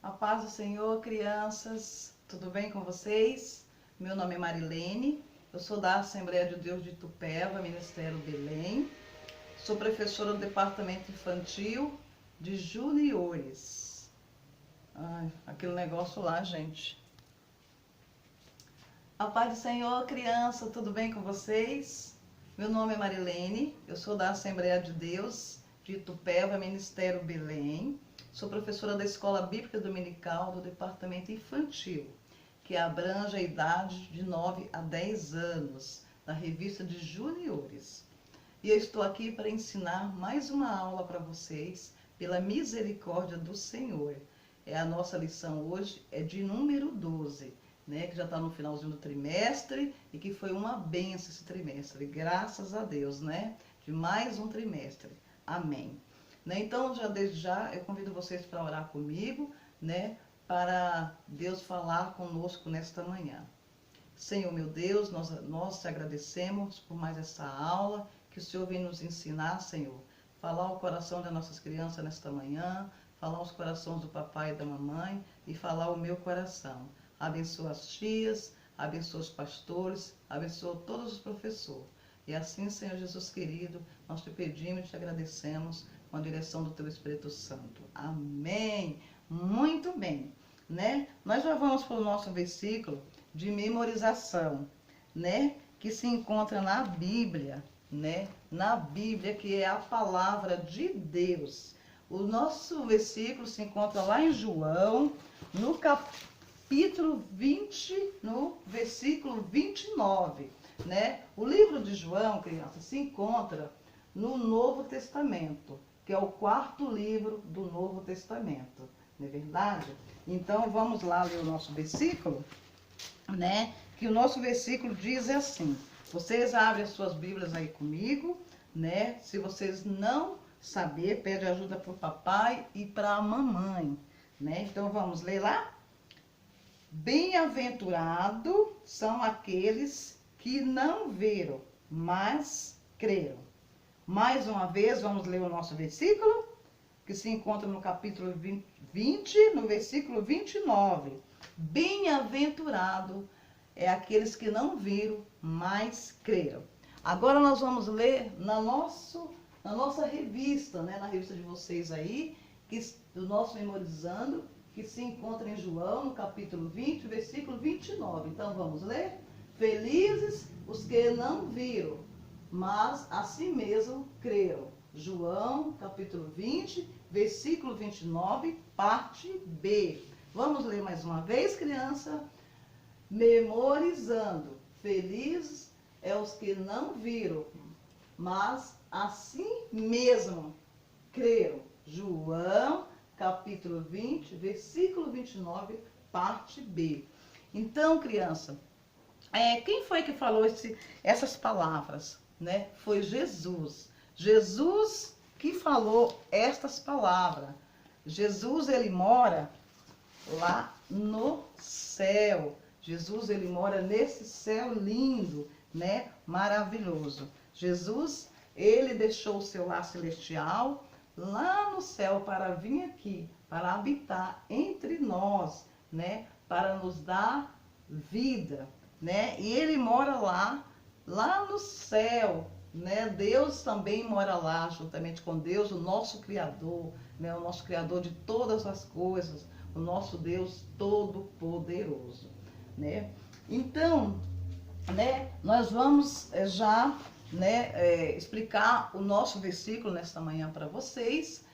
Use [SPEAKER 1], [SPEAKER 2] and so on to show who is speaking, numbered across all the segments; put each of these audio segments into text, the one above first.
[SPEAKER 1] A paz do Senhor, crianças, tudo bem com vocês? Meu nome é Marilene, eu sou da Assembleia de Deus de Itupeva, Ministério Belém. Sou professora do Departamento Infantil de Juniores. Ai, aquele negócio lá, gente. A paz do Senhor, criança, tudo bem com vocês? Meu nome é Marilene, eu sou da Assembleia de Deus de Itupeva, Ministério Belém. Sou professora da Escola Bíblica Dominical do Departamento Infantil, que abrange a idade de 9 a 10 anos, da revista de Juniores. E eu estou aqui para ensinar mais uma aula para vocês, pela misericórdia do Senhor. A nossa lição hoje é de número 12, né, que já está no finalzinho do trimestre e que foi uma bênção esse trimestre, graças a Deus, né? De mais um trimestre. Amém. Então, desde já, eu convido vocês para orar comigo, né, para Deus falar conosco nesta manhã. Senhor, meu Deus, nós te agradecemos por mais essa aula que o Senhor vem nos ensinar, Senhor. Falar o coração das nossas crianças nesta manhã, falar os corações do papai e da mamãe e falar o meu coração. Abençoa as tias, abençoa os pastores, abençoa todos os professores. E assim, Senhor Jesus querido, nós te pedimos e te agradecemos com a direção do teu Espírito Santo. Amém. Muito bem, né? Nós já vamos para o nosso versículo de memorização, né? Que se encontra na Bíblia, né? Na Bíblia, que é a palavra de Deus. O nosso versículo se encontra lá em João, no capítulo 20, no versículo 29, né? O livro de João, crianças, se encontra no Novo Testamento, que é o quarto livro do Novo Testamento, não é verdade? Então, vamos lá ler o nosso versículo, né? Que o nosso versículo diz assim, vocês abrem as suas Bíblias aí comigo, né? Se vocês não saber, pede ajuda para o papai e para a mamãe, né? Então, vamos ler lá? Bem-aventurados são aqueles que não viram, mas creram. Mais uma vez, vamos ler o nosso versículo, que se encontra no capítulo 20, no versículo 29. Bem-aventurado é aqueles que não viram, mas creram. Agora nós vamos ler na nossa revista, né, na revista de vocês aí, do nosso Memorizando, que se encontra em João, no capítulo 20, versículo 29. Então vamos ler? Felizes os que não viram, mas assim mesmo creram. João, capítulo 20, versículo 29, parte B. Vamos ler mais uma vez, criança? Memorizando. Felizes é os que não viram, mas assim mesmo creram. João, capítulo 20, versículo 29, parte B. Então, criança, quem foi que falou essas palavras? Né? Foi Jesus. Jesus que falou estas palavras. Jesus, ele mora lá no céu. Jesus, ele mora nesse céu lindo, né? Maravilhoso. Jesus, ele deixou o seu lar celestial lá no céu para vir aqui, para habitar entre nós, né? Para nos dar vida, né? E ele mora lá no céu, né? Deus também mora lá, juntamente com Deus, o nosso Criador, né? O nosso Criador de todas as coisas, o nosso Deus Todo-Poderoso, né? Então, né? Nós vamos já, né? Explicar o nosso versículo nesta manhã para vocês.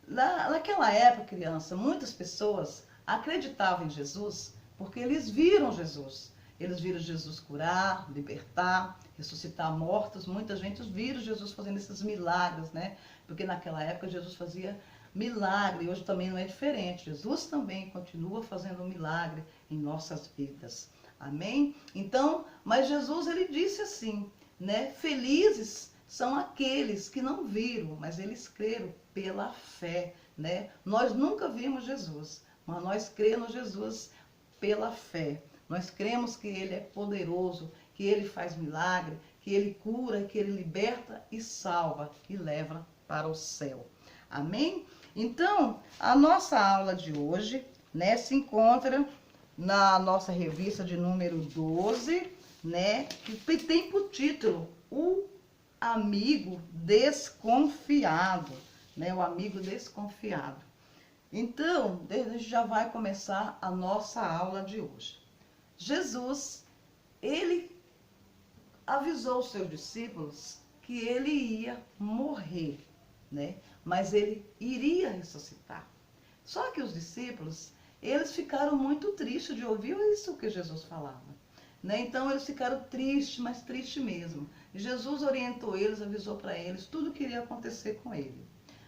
[SPEAKER 1] Naquela época, criança, muitas pessoas acreditavam em Jesus porque eles viram Jesus. Eles viram Jesus curar, libertar, ressuscitar mortos. Muita gente viram Jesus fazendo esses milagres, né? Porque naquela época Jesus fazia milagre e hoje também não é diferente. Jesus também continua fazendo milagre em nossas vidas. Amém? Então, mas Jesus, ele disse assim, né? Felizes são aqueles que não viram, mas eles creram pela fé, né? Nós nunca vimos Jesus, mas nós cremos Jesus pela fé. Nós cremos que ele é poderoso, que ele faz milagre, que ele cura, que ele liberta e salva e leva para o céu. Amém? Então, a nossa aula de hoje, né, se encontra na nossa revista de número 12, né, que tem por título O Amigo Desconfiado, né, o amigo desconfiado. Então, a gente já vai começar a nossa aula de hoje. Jesus, ele avisou os seus discípulos que ele ia morrer, né? Mas ele iria ressuscitar. Só que os discípulos, eles ficaram muito tristes de ouvir isso que Jesus falava, né? Então eles ficaram tristes, mas tristes mesmo. Jesus orientou eles, avisou para eles tudo o que iria acontecer com ele.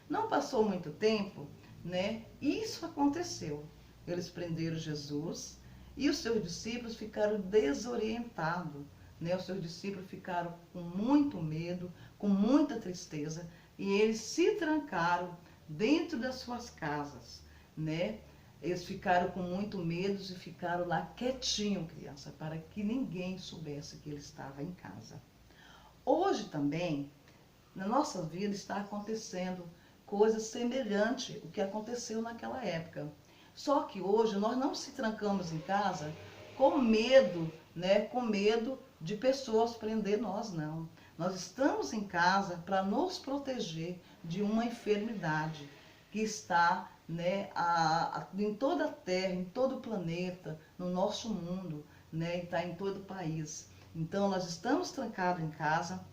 [SPEAKER 1] Não passou muito tempo, né? Isso aconteceu. Eles prenderam Jesus e os seus discípulos ficaram desorientados, né? Os seus discípulos ficaram com muito medo, com muita tristeza, e eles se trancaram dentro das suas casas, né? Eles ficaram com muito medo e ficaram lá quietinho, criança, para que ninguém soubesse que ele estava em casa. Hoje também, na nossa vida, está acontecendo coisas semelhantes ao que aconteceu naquela época. Só que hoje nós não se trancamos em casa com medo, né? Com medo de pessoas prender nós, não. Nós estamos em casa para nos proteger de uma enfermidade que está, né, em toda a Terra, em todo o planeta, no nosso mundo, né, está em todo o país. Então nós estamos trancados em casa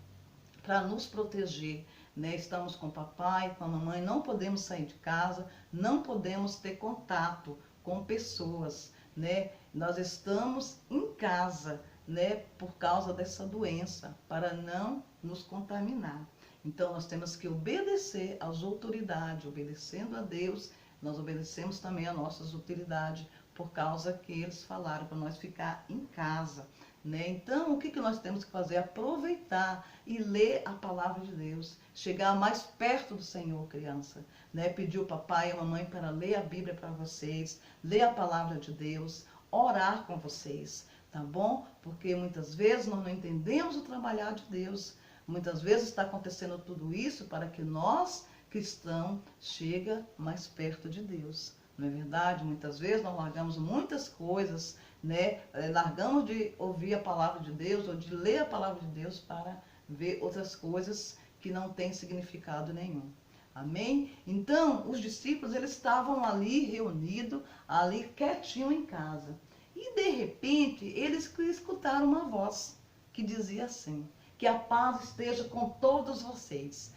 [SPEAKER 1] para nos proteger, né? Estamos com o papai, com a mamãe, não podemos sair de casa, não podemos ter contato com pessoas, né? Nós estamos em casa, né, por causa dessa doença, para não nos contaminar. Então nós temos que obedecer às autoridades, obedecendo a Deus, nós obedecemos também às nossas autoridades, por causa que eles falaram para nós ficar em casa, né? Então o que nós temos que fazer? Aproveitar e ler a palavra de Deus, chegar mais perto do Senhor, criança, né? Pedir o papai e a mamãe para ler a Bíblia para vocês, ler a palavra de Deus, orar com vocês, tá bom? Porque muitas vezes nós não entendemos o trabalhar de Deus. Muitas vezes está acontecendo tudo isso para que nós, cristãos, chegue mais perto de Deus. Não é verdade? Muitas vezes nós largamos muitas coisas, né? Largamos de ouvir a palavra de Deus ou de ler a palavra de Deus para ver outras coisas que não têm significado nenhum. Amém? Então, os discípulos, eles estavam ali reunidos, ali quietinho em casa. E de repente, eles escutaram uma voz que dizia assim: que a paz esteja com todos vocês.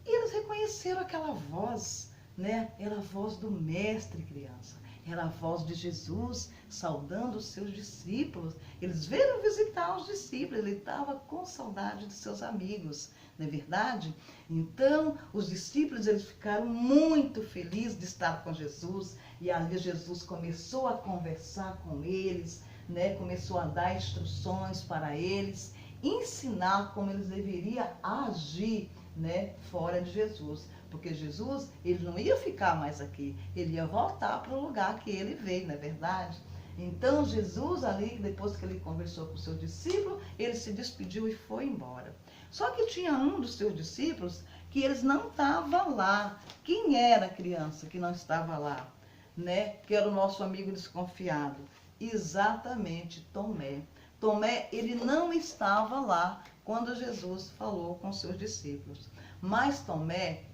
[SPEAKER 1] E eles reconheceram aquela voz, né? Era a voz do mestre, criança. Era a voz de Jesus saudando os seus discípulos. Eles veio visitar os discípulos, ele estava com saudade de seus amigos, não é verdade? Então, os discípulos, eles ficaram muito felizes de estar com Jesus, e ali Jesus começou a conversar com eles, né? Começou a dar instruções para eles, ensinar como eles deveriam agir, né, fora de Jesus. Porque Jesus, ele não ia ficar mais aqui, ele ia voltar para o lugar que ele veio, não é verdade? Então Jesus ali, depois que ele conversou com o seu discípulo, ele se despediu e foi embora. Só que tinha um dos seus discípulos que eles não estavam lá. Quem era a criança que não estava lá, né? Que era o nosso amigo desconfiado. Exatamente, Tomé. Tomé, ele não estava lá quando Jesus falou com os seus discípulos. Mas Tomé,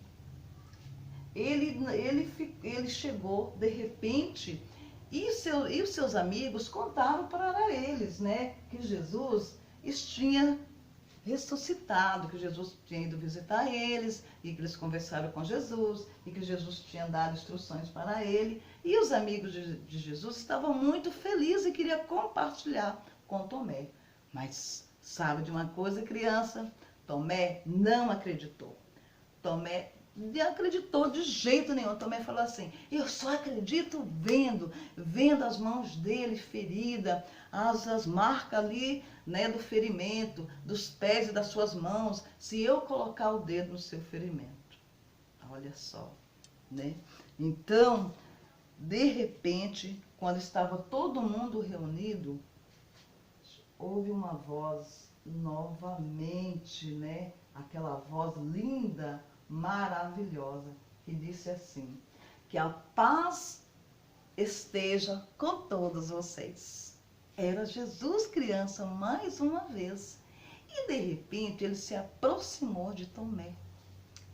[SPEAKER 1] ele chegou de repente e os seus amigos contaram para eles, né, que Jesus tinha ressuscitado, que Jesus tinha ido visitar eles, e que eles conversaram com Jesus, e que Jesus tinha dado instruções para ele. E os amigos de Jesus estavam muito felizes e queriam compartilhar com Tomé. Mas sabe de uma coisa, criança? Tomé não acreditou. Tomé não acreditou de jeito nenhum. Tomé falou assim: eu só acredito vendo as mãos dele feridas, as marcas ali, né, do ferimento, dos pés e das suas mãos, se eu colocar o dedo no seu ferimento. Olha só, né? Então, de repente, quando estava todo mundo reunido, houve uma voz novamente, né? Aquela voz linda, maravilhosa, que disse assim: que a paz esteja com todos vocês. Era Jesus criança mais uma vez. E de repente ele se aproximou de Tomé,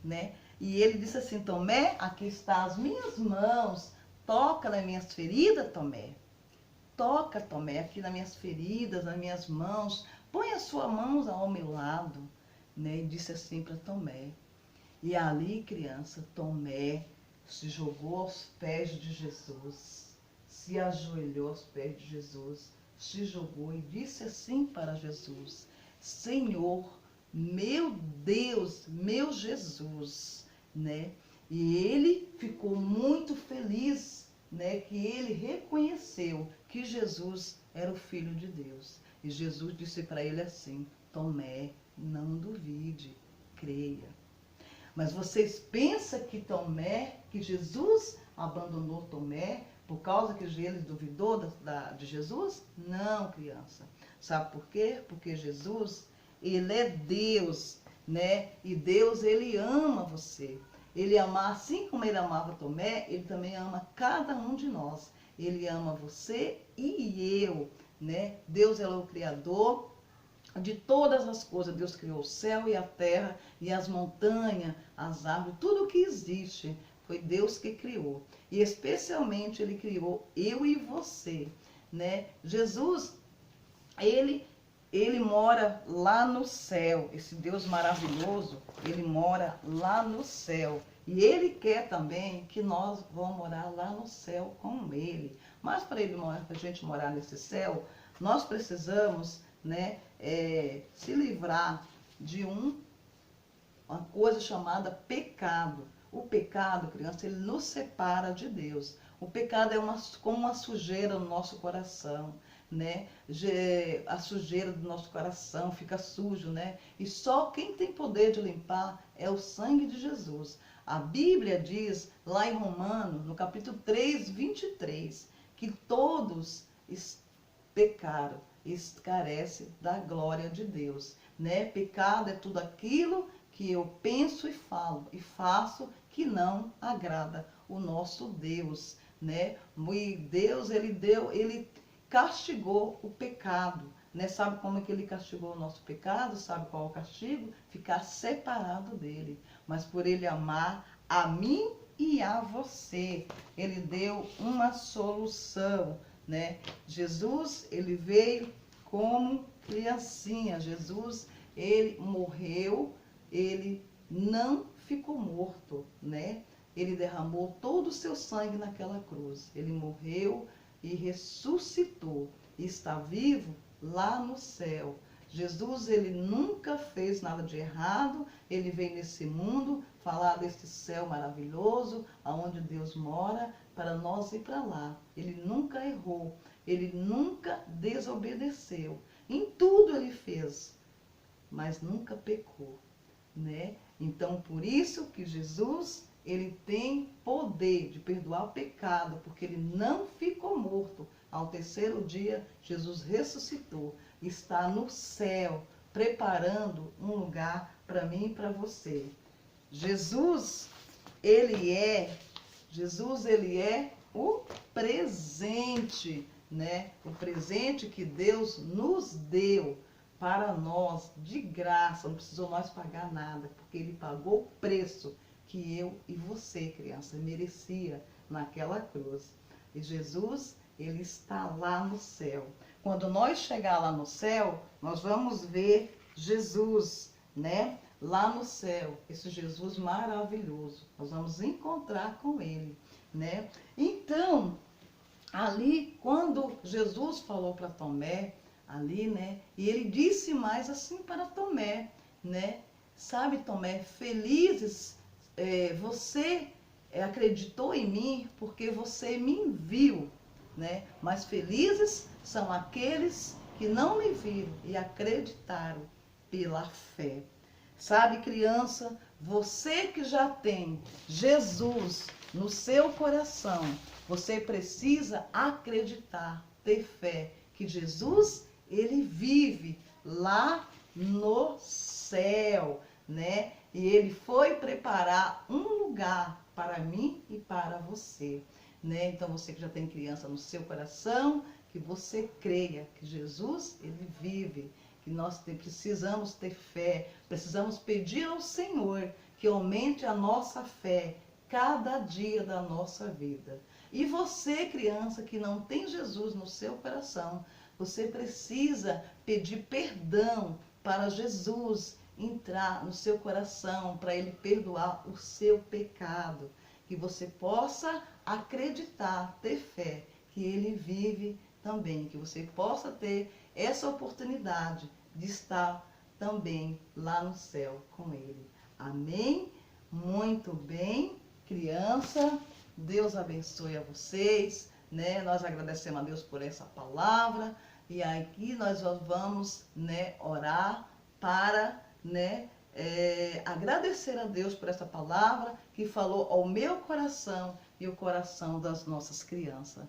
[SPEAKER 1] né? E ele disse assim: Tomé, aqui está as minhas mãos. Toca nas minhas feridas, Tomé. Toca, Tomé, aqui nas minhas feridas, nas minhas mãos. Põe as suas mãos ao meu lado, né? E disse assim para Tomé. E ali, criança, Tomé se jogou aos pés de Jesus, se ajoelhou aos pés de Jesus, se jogou e disse assim para Jesus: Senhor, meu Deus, meu Jesus, né? E ele ficou muito feliz, né? Que ele reconheceu que Jesus era o Filho de Deus. E Jesus disse para ele assim: Tomé, não duvide, creia. Mas vocês pensam que que Jesus abandonou Tomé por causa que ele duvidou de Jesus? Não, criança. Sabe por quê? Porque Jesus, ele é Deus, né? E Deus, ele ama você. Ele ama, assim como ele amava Tomé, ele também ama cada um de nós. Ele ama você e eu, né? Deus é o Criador de todas as coisas. Deus criou o céu e a terra e as montanhas, as árvores, tudo o que existe foi Deus que criou. E especialmente ele criou eu e você, né? Jesus, ele mora lá no céu. Esse Deus maravilhoso, ele mora lá no céu. E ele quer também que nós vamos morar lá no céu com ele. Mas para a gente morar nesse céu, nós precisamos, né, se livrar de uma coisa chamada pecado. O pecado, criança, ele nos separa de Deus. O pecado é como uma sujeira no nosso coração, né? A sujeira do nosso coração fica sujo, né? E só quem tem poder de limpar é o sangue de Jesus. A Bíblia diz, lá em Romanos, no capítulo 3, 23, que todos pecaram e carecem da glória de Deus, né? Pecado é tudo aquilo que eu penso e falo e faço que não agrada o nosso Deus, né? E Deus, ele castigou o pecado, né? Sabe como é que ele castigou o nosso pecado? Sabe qual é o castigo? Ficar separado dele. Mas por ele amar a mim e a você, ele deu uma solução, né? Jesus, ele veio como criancinha. Jesus, ele morreu, ele não ficou morto, né? Ele derramou todo o seu sangue naquela cruz. Ele morreu e ressuscitou. E está vivo lá no céu. Jesus, ele nunca fez nada de errado. Ele veio nesse mundo falar desse céu maravilhoso, aonde Deus mora, para nós ir para lá. Ele nunca errou. Ele nunca desobedeceu. Em tudo ele fez, mas nunca pecou, né? Então, por isso que Jesus, ele tem poder de perdoar o pecado, porque ele não ficou morto. Ao terceiro dia, Jesus ressuscitou, está no céu, preparando um lugar para mim e para você. Jesus, ele é o presente, né? O presente que Deus nos deu para nós, de graça, não precisou nós pagar nada, porque ele pagou o preço que eu e você, criança, merecia naquela cruz. E Jesus, ele está lá no céu. Quando nós chegar lá no céu, nós vamos ver Jesus, né? Lá no céu, esse Jesus maravilhoso. Nós vamos encontrar com ele, né? Então, ali, quando Jesus falou para Tomé, ali, né? E ele disse mais assim para Tomé, né? Sabe, Tomé, felizes, você acreditou em mim porque você me viu, né? Mas felizes são aqueles que não me viram e acreditaram pela fé. Sabe, criança, você que já tem Jesus no seu coração, você precisa acreditar, ter fé, que Jesus, ele vive lá no céu, né? E ele foi preparar um lugar para mim e para você. né? Então você que já tem criança no seu coração, que você creia que Jesus, ele vive, que nós precisamos ter fé, precisamos pedir ao Senhor que aumente a nossa fé cada dia da nossa vida. E você, criança que não tem Jesus no seu coração, você precisa pedir perdão para Jesus entrar no seu coração, para ele perdoar o seu pecado, que você possa acreditar, ter fé, que ele vive também, que você possa ter essa oportunidade de estar também lá no céu com ele. Amém? Muito bem, criança. Deus abençoe a vocês, né? Nós agradecemos a Deus por essa palavra e aqui nós vamos, né, orar para, né, agradecer a Deus por essa palavra que falou ao meu coração e o coração das nossas crianças.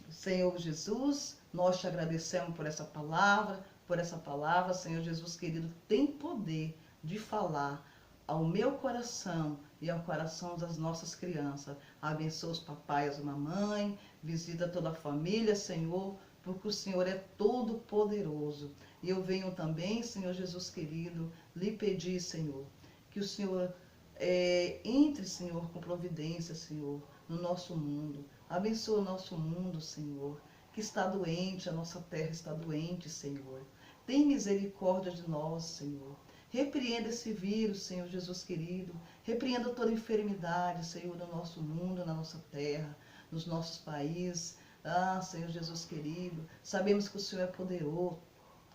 [SPEAKER 1] Senhor Jesus, nós te agradecemos por essa palavra, Senhor Jesus querido, tem poder de falar ao meu coração e ao coração das nossas crianças. Abençoa os papais e as mamães, visita toda a família, Senhor, porque o Senhor é todo poderoso. E eu venho também, Senhor Jesus querido, lhe pedir, Senhor, que o Senhor entre, Senhor, com providência, Senhor, no nosso mundo. Abençoa o nosso mundo, Senhor, que está doente, a nossa terra está doente, Senhor. Tem misericórdia de nós, Senhor. Repreenda esse vírus, Senhor Jesus querido. Repreenda toda enfermidade, Senhor, no nosso mundo, na nossa terra, nos nossos países. Ah, Senhor Jesus querido, sabemos que o Senhor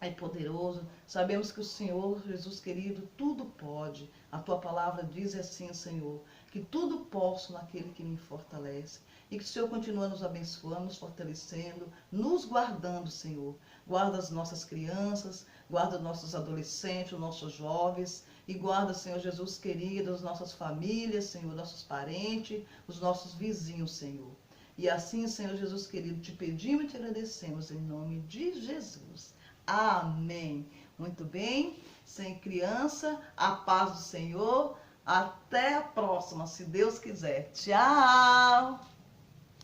[SPEAKER 1] é poderoso. Sabemos que o Senhor, Jesus querido, tudo pode. A tua palavra diz assim, Senhor, que tudo posso naquele que me fortalece. E que o Senhor continua nos abençoando, nos fortalecendo, nos guardando, Senhor. Guarda as nossas crianças, guarda os nossos adolescentes, os nossos jovens. E guarda, Senhor Jesus querido, as nossas famílias, Senhor, nossos parentes, os nossos vizinhos, Senhor. E assim, Senhor Jesus querido, te pedimos e te agradecemos em nome de Jesus. Amém. Muito bem, sem criança, a paz do Senhor. Até a próxima, se Deus quiser. Tchau!